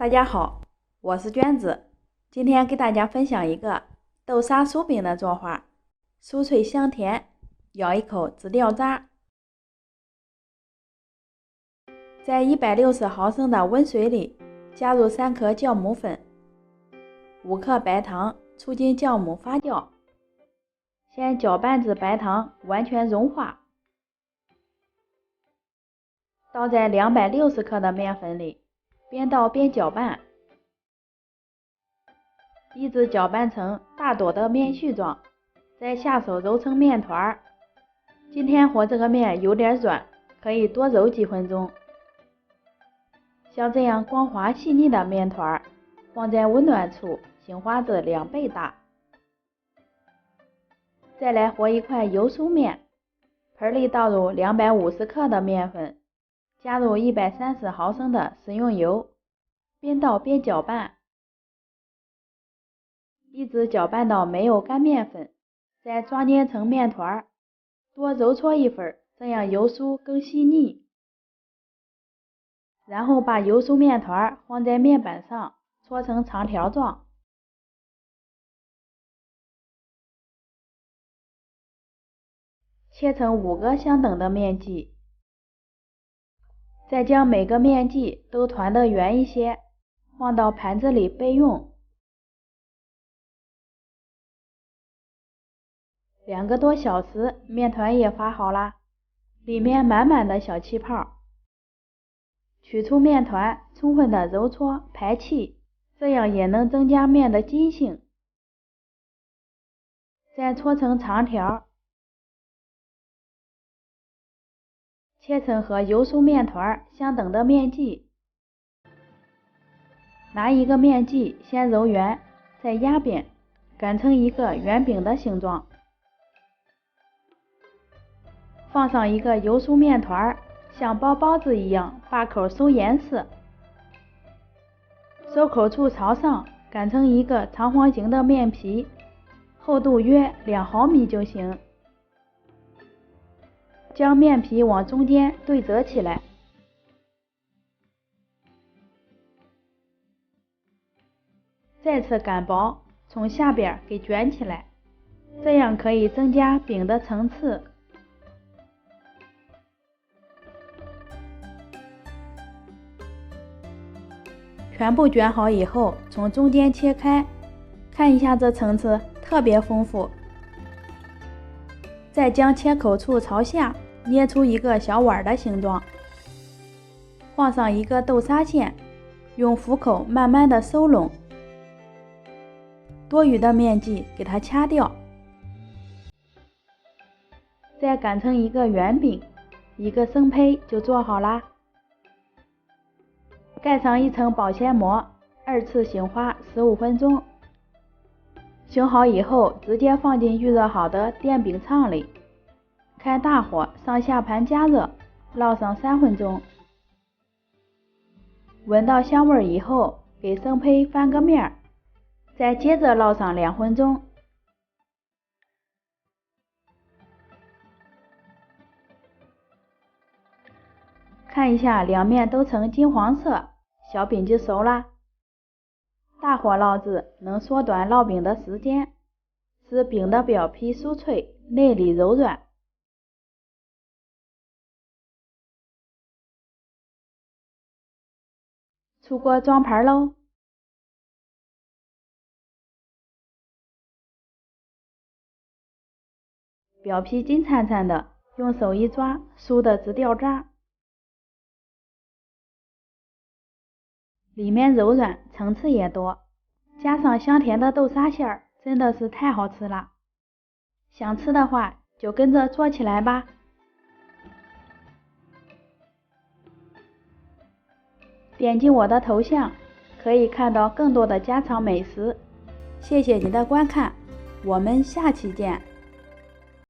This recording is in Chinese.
大家好，我是娟子，今天给大家分享一个豆沙酥饼的做法，酥脆香甜，咬一口直掉渣。在160毫升的温水里加入3克酵母粉、5克白糖，促进酵母发酵。先搅拌至白糖完全融化，倒在260克的面粉里，边倒边搅拌，一直搅拌成大朵的面絮状，再下手揉成面团。今天和这个面有点软，可以多揉几分钟。像这样光滑细腻的面团，放在温暖处醒化至2倍大。再来和一块油酥面，盆里倒入250克的面粉，加入130毫升的食用油，边倒边搅拌，一直搅拌到没有干面粉，再抓捏成面团，多揉搓一会儿，这样油酥更细腻。然后把油酥面团放在面板上，搓成长条状，切成5个相等的面剂，再将每个面剂都团得圆一些，放到盘子里备用。2个多小时，面团也发好啦，里面满满的小气泡。取出面团，充分的揉搓排气，这样也能增加面的筋性。再搓成长条，切成和油酥面团相等的面剂。拿一个面剂先揉圆，再压扁，擀成一个圆饼的形状。放上一个油酥面团，像包包子一样把口收严实，收口处朝上，擀成一个长方形的面皮，厚度约2毫米就行。将面皮往中间对折起来，再次擀薄，从下边给卷起来，这样可以增加饼的层次。全部卷好以后，从中间切开，看一下这层次特别丰富。再将切口处朝下捏出一个小碗的形状，放上一个豆沙馅，用虎口慢慢的收拢，多余的面剂给它掐掉，再擀成一个圆饼，一个生胚就做好啦。盖上一层保鲜膜，2次醒发15分钟。醒好以后，直接放进预热好的电饼铛里，开大火上下盘加热，烙上3分钟。闻到香味以后，给生胚翻个面，再接着烙上2分钟。看一下两面都呈金黄色，小饼就熟啦。大火烙制能缩短烙饼的时间，使饼的表皮酥脆，内里柔软。出锅装盘喽。表皮金灿灿的，用手一抓，酥的直掉渣。里面柔软，层次也多，加上香甜的豆沙馅儿，真的是太好吃了。想吃的话，就跟着做起来吧。点击我的头像，可以看到更多的家常美食。谢谢您的观看，我们下期见。